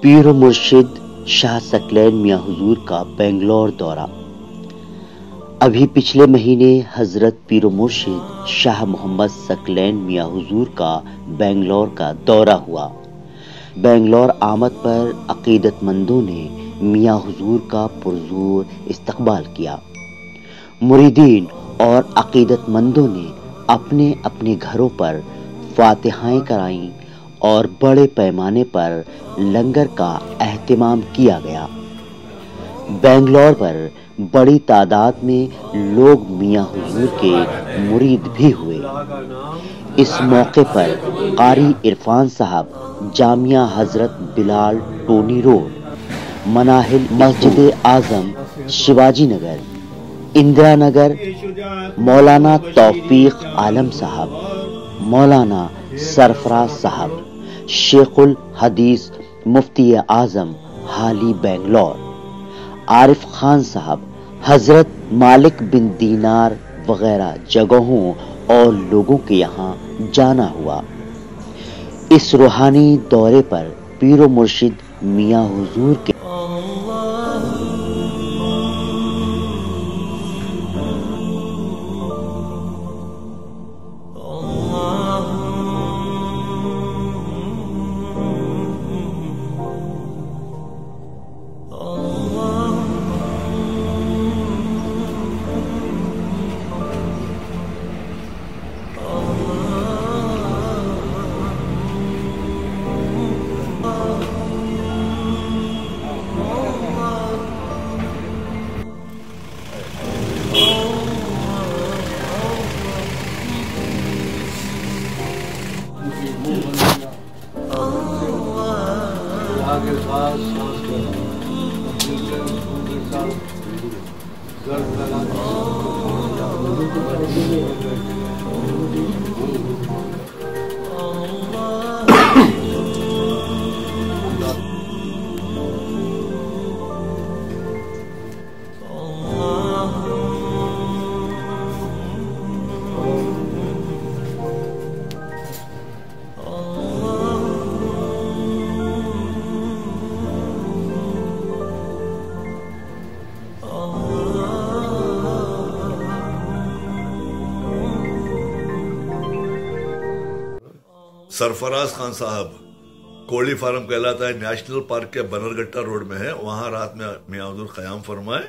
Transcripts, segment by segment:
پیر و مرشد شاہ ثقلین میاں حضور کا بنگلور دورہ۔ ابھی پچھلے مہینے حضرت پیر و مرشد شاہ محمد ثقلین میاں حضور کا بنگلور کا دورہ ہوا۔ بنگلور آمد پر عقیدت مندوں نے میاں حضور کا پرزور استقبال کیا۔ مریدین اور عقیدت مندوں نے اپنے اپنے گھروں پر فاتحائیں کرائیں اور بڑے پیمانے پر لنگر کا اہتمام کیا گیا۔ بنگلور پر بڑی تعداد میں لوگ میاں حضور کے مرید بھی ہوئے۔ اس موقع پر قاری عرفان صاحب جامعہ حضرت بلال ٹونی روڈ، مناہل مسجد اعظم شیواجی نگر، اندرا نگر، مولانا توفیق عالم صاحب، مولانا سرفراز صاحب، شیخ الحدیث مفتی اعظم حالی بنگلور، عارف خان صاحب، حضرت مالک بن دینار وغیرہ جگہوں اور لوگوں کے یہاں جانا ہوا۔ اس روحانی دورے پر پیر و مرشد میاں حضور کے سرفراز خان صاحب کوڑی فارم کہلاتا ہے، نیشنل پارک کے بنرگٹا روڈ میں ہے، وہاں رات میں میاں حضور قیام فرمائے۔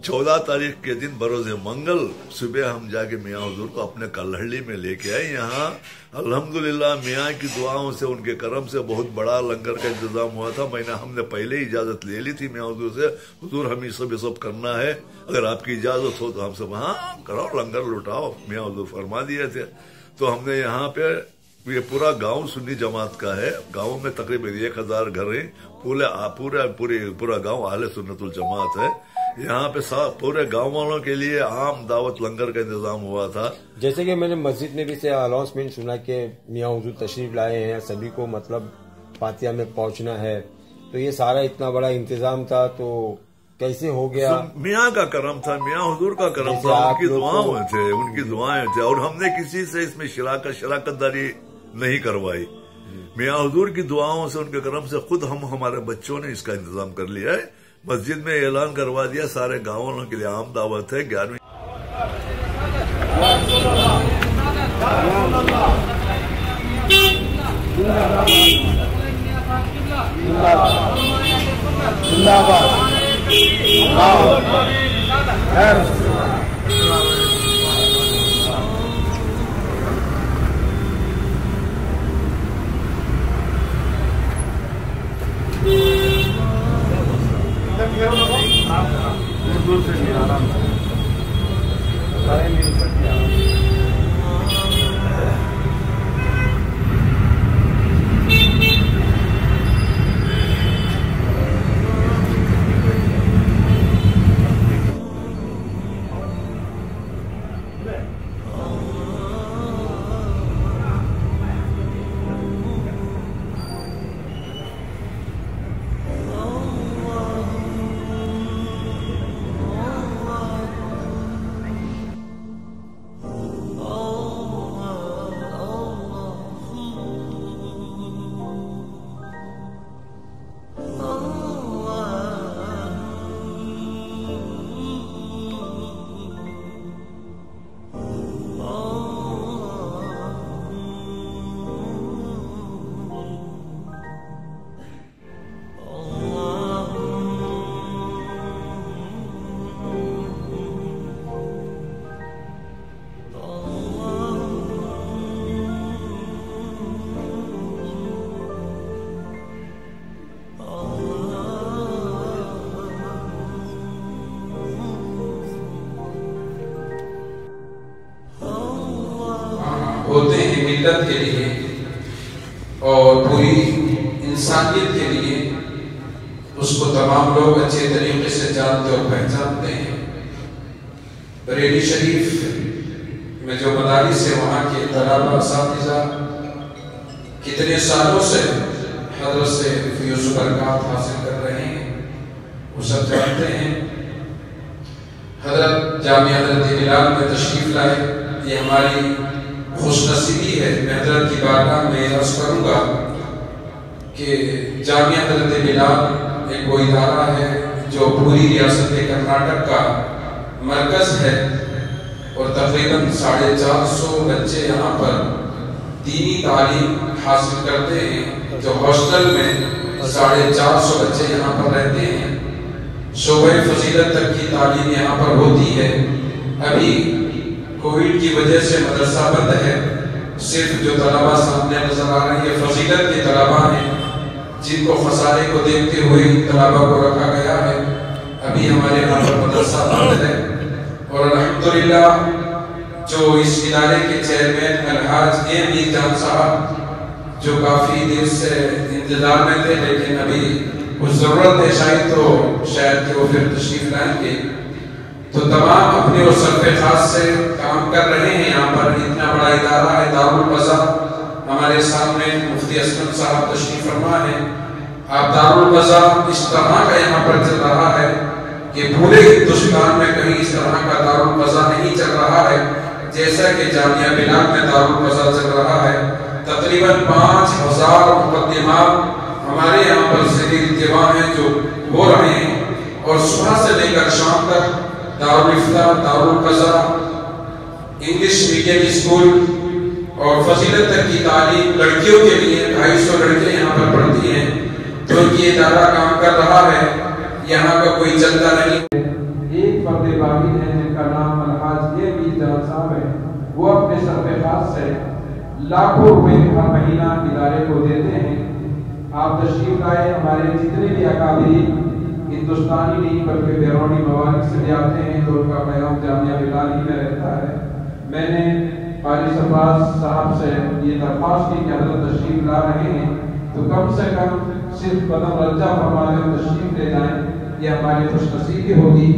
14 تاریخ کے دن بروز منگل صبح ہم جا کے میاں حضور کو اپنے کلہڑی میں لے کے آئے۔ یہاں الحمدللہ میاں کی دعاؤں سے، ان کے کرم سے بہت بڑا لنگر کا انتظام ہوا تھا۔ ہم نے پہلے ہی اجازت لے لی تھی میاں حضور سے، حضور ہمیں سب کرنا ہے، اگر آپ کی اجازت ہو تو ہم سب ہاں کرو، لنگر لٹاؤ، میاں حضور فرما دیے تھے۔ تو ہم نے یہاں پہ، یہ پورا گاؤں سنی جماعت کا ہے، گاؤں میں تقریباً 1000 گھر ہیں، پورا گاؤں اہل سنت الجماعت ہے۔ یہاں پہ پورے گاؤں والوں کے لیے عام دعوت لنگر کا انتظام ہوا تھا۔ جیسے کہ میں نے مسجد میں بھی سے اناؤنسمنٹ سنا کہ میاں حضور تشریف لائے ہیں، سبھی کو مطلب فاتحہ میں پہنچنا ہے، تو یہ سارا اتنا بڑا انتظام تھا تو کیسے ہو گیا؟ میاں کا کرم تھا، میاں حضور کا کرم تھا، ان کی دعائیں تھے، اور ہم نے کسی سے اس میں شراکت داری نہیں کروائی۔ میاں حضور کی دعاؤں سے، ان کے کرم سے خود ہمارے بچوں نے اس کا انتظام کر لیا ہے۔ مسجد میں اعلان کروا دیا، سارے گاؤں والوں کے لیے عام دعوت ہے۔ 11ویں انسانیت کے لیے اس کو تمام لوگ اچھے طریقے سے جانتے اور پہچانتے ہیں۔ بریلی شریف میں جو مدارس ہے وہاں کے طلباء اساتذہ کتنے سالوں سے حضرت سے فیوز و برکات حاصل کر رہے ہیں وہ سب جانتے ہیں۔ حضرت جامعہ حضرت بلال میں تشریف لائے، یہ ہماری خوش نصیبی ہے۔ میں حضرت کی بارگاہ میں عرض کروں گا کہ جامعہ حضرت بلال ایک وہ ادارہ ہے جو پوری ریاست کرناٹک کا مرکز ہے اور تقریباً 450 بچے یہاں پر دینی تعلیم حاصل کرتے ہیں، جو ہاسٹل میں 450 بچے یہاں پر رہتے ہیں۔ شعبہ فضیلت تک کی تعلیم یہاں پر ہوتی ہے۔ ابھی کووڈ کی وجہ سے مدرسہ بند ہے، صرف جو طلباء سامنے نظر آ رہے ہیں فضیلت کے طلباء ہیں جن کو خسارے کو دیکھتے ہوئے طلباء کو رکھا گیا ہے۔ ابھی ہمارے یہاں پر مدرسہ بند ہے اور الحمدللہ جو اس ادارے کے چیئرمین الحاج اے بی جان صاحب جو کافی دیر سے انتظار میں تھے لیکن ابھی کچھ ضرورت ہے شاید تو شاید کہ وہ پھر تشریف لائیں گے، تو تمام اپنے اور سرف خاص سے کام کر رہے ہیں۔ یہاں پر اتنا بڑا ادارہ ہے دارالقضا، ہمارے سامنے مفتی اسلم صاحب تشریف فرما ہے۔ آپ دارالقضا اس طرح کا یہاں پر چل رہا ہے کہ پورے ہندوستان میں کہیں اس طرح کا دارالقضا نہیں چل رہا ہے جیسا کہ جامعہ بلال میں دارالقضا چل رہا ہے۔ تقریباً 5000 مقدمات ہمارے یہاں پر زیر التوا ہیں جو ہو رہے ہیں، اور صبح سے لے کر شام تک دارالفتاح، دارالقضا، انگلش میڈیم اسکول اور فضیلت تک کی تعلیم لڑکیوں کے لیے 250 لڑکیاں یہاں پر پڑھتی ہیں، تو یہ ادارہ کام کر رہا ہے، یہاں کا کوئی چلتا نہیں۔ ایک فرد واحد ہے جن کا نام الحاج اے بی جان صاحب ہے، وہ اپنے سرف خاص سے لاکھوں روپے ہر مہینہ ادارے کو دیتے ہیں۔ آپ تشریف لائے، ہمارے جتنے بھی اکابرین ہندوستانی نہیں بلکہ بیرونی ممالک سے بھی آتے ہیں تو ان کا پیغام جامعہ بلال ہی میں رہتا ہے۔ میں نے قاری سرفراز صاحب سے یہ درخواست کی کہ حضرت تشریف لا رہے ہیں تو کم سے کم صرف قدم رجع فرما دیں، تشریف لے جائیں، یہ ہماری خوش نصیبی ہوگی۔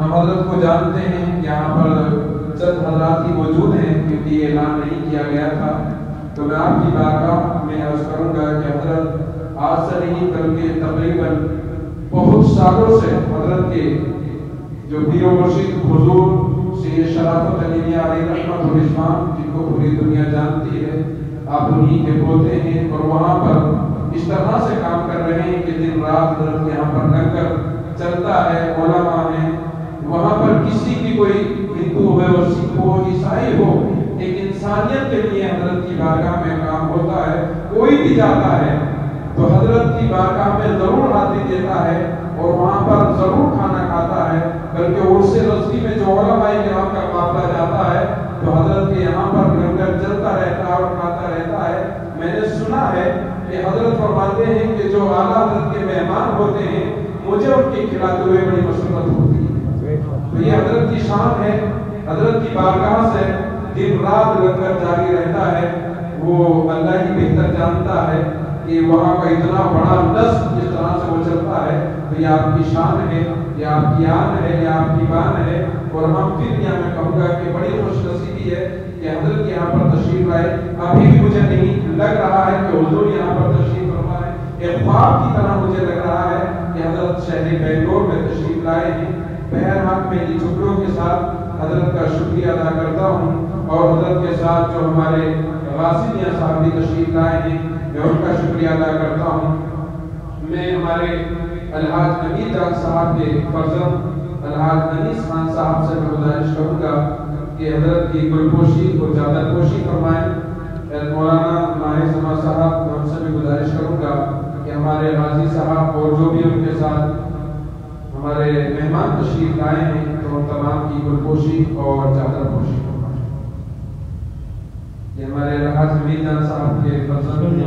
ہم حضرت کو جانتے ہیں، یہاں پر چند حضرات ہی موجود ہیں کیونکہ یہ اعلان نہیں کیا گیا تھا، تو میں آپ کی بارگاہ میں عرض کروں گا کہ حضرت آج سے نہیں بلکہ تقریباً بہت سالوں سے حضرت کے جو پیر و مرشد حضور سید شرافت علی میاں علیہ رحمت الرحمان جن کو پوری دنیا جانتی ہے، آپ انہی کے پوتے ہیں، اور وہاں پر اس طرح سے کام کر رہے ہیں کہ دن رات حضرت یہاں پر لنگر چلتا ہے، علماء ہیں وہاں پر، کسی کی کوئی ہندو ہو سکھ ہو عیسائی ہو، ایک انسانیت کے لیے حضرت کی بارگاہ میں کام ہوتا ہے۔ کوئی بھی جاتا ہے تو حضرت کی بارگاہ میں ضرور حاضری دیتا ہے اور وہاں پر ضرور کھانا کھاتا ہے، بلکہ عرس رضوی میں جو علماء کرام کا قافلہ جاتا ہے تو حضرت کے یہاں پر لنگر چلتا رہتا ہے اور کھاتا رہتا ہے۔ میں نے سنا ہے کہ حضرت فرماتے ہیں کہ جو اعلیٰ حضرت کے مہمان ہوتے ہیں مجھے ان کے کھلاتے ہوئے بڑی مسرت ہوتی ہے، تو یہ حضرت کی شان ہے۔ حضرت کی بارگاہ سے دن رات لنگر جاری رہتا ہے، وہ اللہ ہی بہتر جانتا ہے کہ وہاں کا اتنا بڑا نظم جس طرح سے وہ چلتا ہے، تو یہ آپ کی شان ہے، یہ آپ کی آن ہے، یہ آپ کی بان ہے۔ اور ہم پھر یہاں میں کہوں گا کہ بڑی خوش نصیبی ہے کہ حضرت یہاں پر تشریف لائے۔ ابھی بھی مجھے نہیں لگ رہا ہے کہ حضور یہاں پر تشریف فرما ہے، ایک خواب کی طرح مجھے لگ رہا ہے کہ حضرت شہر بنگلور میں تشریف لائے ہیں۔ بہرحال میں ان چھٹیوں کے ساتھ حضرت کا شکریہ ادا کرتا ہوں، اور حضرت کے ساتھ جو ہمارے غازی میاں صاحب بھی تشریف لائے ہیں میں ان کا شکریہ ادا کرتا ہوں۔ میں ہمارے الحاج امیر جان صاحب کے فرزند الحاج انیس خان صاحب سے میں گزارش کروں گا کہ حضرت کی گل پوشی اور چادر پوشی فرمائیں۔ مولانا ماہر سما صاحب میں ان سے بھی گزارش کروں گا کہ ہمارے غازی صاحب اور جو بھی ان کے ساتھ ہمارے مہمان تشریف لائے ہیں تو ان تمام کی گل پوشی اور چادر پوشی فرمائیں۔ یہ ہمارے الحاج امیر جان صاحب کے فرزند ہیں۔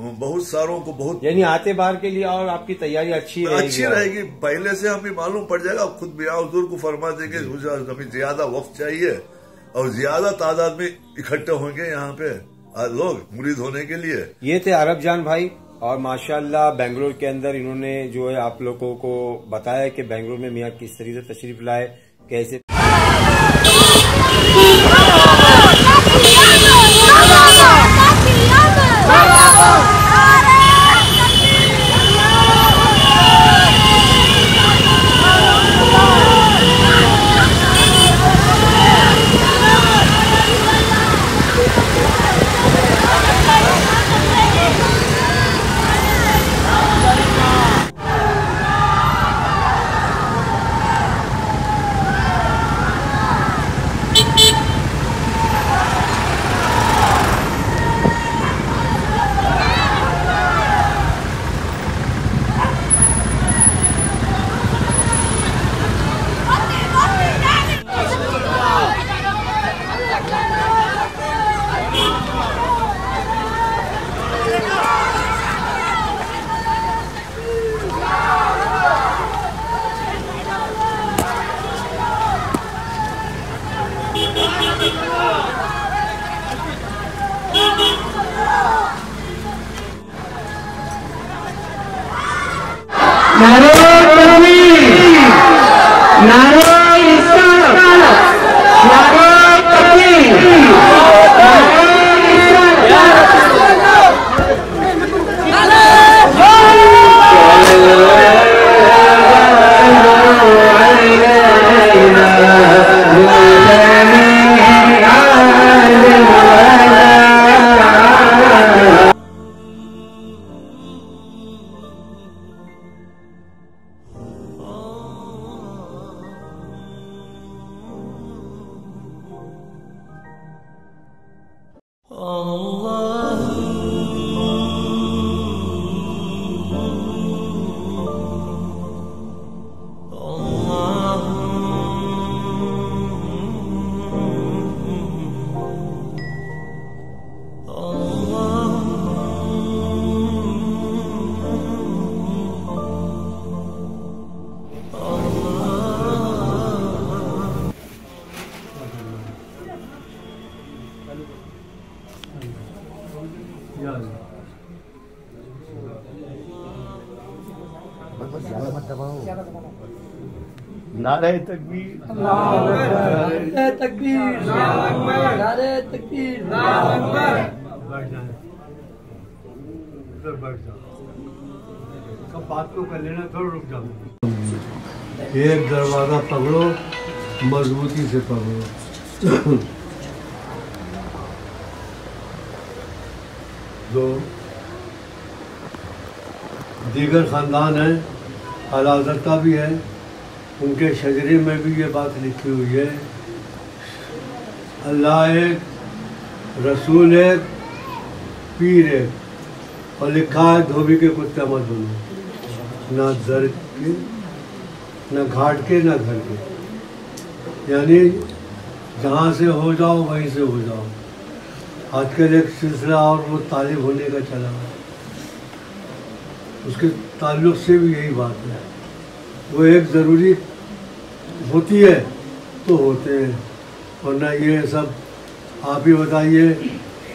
بہت ساروں کو بہت یعنی آتے بار کے لیے اور آپ کی تیاری اچھی رہے گی. پہلے سے ہمیں معلوم پڑ جائے گا. خود میاں حضور کو فرما دیں گے ہمیں زیادہ وقت چاہیے اور زیادہ تعداد میں اکٹھے ہوں گے یہاں پہ لوگ مرید ہونے کے لیے. یہ تھے عرب جان بھائی، اور ماشاءاللہ بنگلور کے اندر انہوں نے جو ہے آپ لوگوں کو بتایا کہ بنگلور میں میاں کس طریقے سے تشریف لائے، کیسے نعرہ تکبیر، نعرہ تکبیر، نعرہ تکبیر، بیٹھ جائیں، ادھر بیٹھ جاؤ، سب بات کو کر لینا، تھوڑا رک جاؤ. ایک دروازہ پکڑو، مضبوطی سے پکڑو. جو دیگر خاندان ہیں، اعلیٰ حضرت کا بھی ہے، ان کے شجرے میں بھی یہ بات لکھی ہوئی ہے، اللہ ایک، رسول ایک، پیر ایک، اور لکھا ہے دھوبی کے کتے مت بنو، نہ در کے، نہ گھاٹ کے، نہ گھر کے. یعنی جہاں سے ہو جاؤ وہیں سے ہو جاؤ. آج کل ایک سلسلہ اور وہ طالب ہونے کا چلا، اس کے تعلق سے بھی یہی بات ہے. وہ ایک ضروری ہوتی ہے تو ہوتے ہیں، ورنہ یہ سب آپ ہی بتائیے.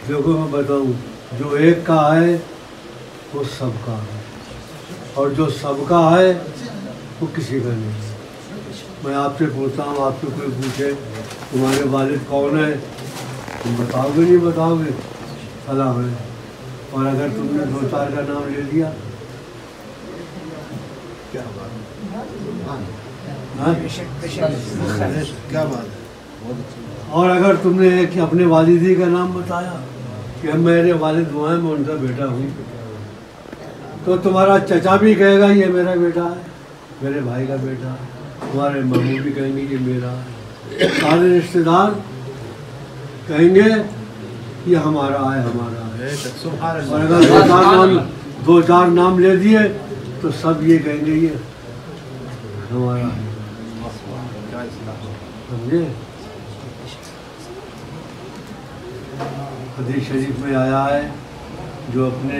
دیکھو میں بتاؤں، جو ایک کا ہے وہ سب کا ہے، اور جو سب کا ہے وہ کسی کا نہیں. میں آپ سے پوچھتا ہوں، آپ سے کوئی پوچھے تمہارے والد کون ہے، تم بتاؤ گے نہیں بتاؤ گے؟ سلام ہے. اور اگر تم نے 2-4 کا نام لے لیا کیا بات ہے؟ اور اگر تم نے ایک اپنے والدی کا نام بتایا کہ میرے والد وہ ہیں، میں ان کا بیٹا ہوں، تو تمہارا چچا بھی کہے گا یہ میرا بیٹا ہے، میرے بھائی کا بیٹا ہے، تمہارے ماموں بھی کہیں گے یہ میرا ہے، سارے رشتے دار کہیں گے یہ ہمارا ہے، ہمارا ہے. اور اگر 2-4 نام لے دیے تو سب یہ کہیں گے یہ ہمارا ہے. سمجھے؟ حدیث شریف میں آیا ہے، جو اپنے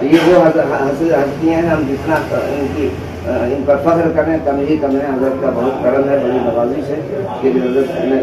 تو یہ وہ ہستیاں ہیں، ہم جتنا ان پر فخر کریں کم ہی کم ہے. حضرت کا بہت کرم ہے، بڑی نوازش ہے کہ حضرت نے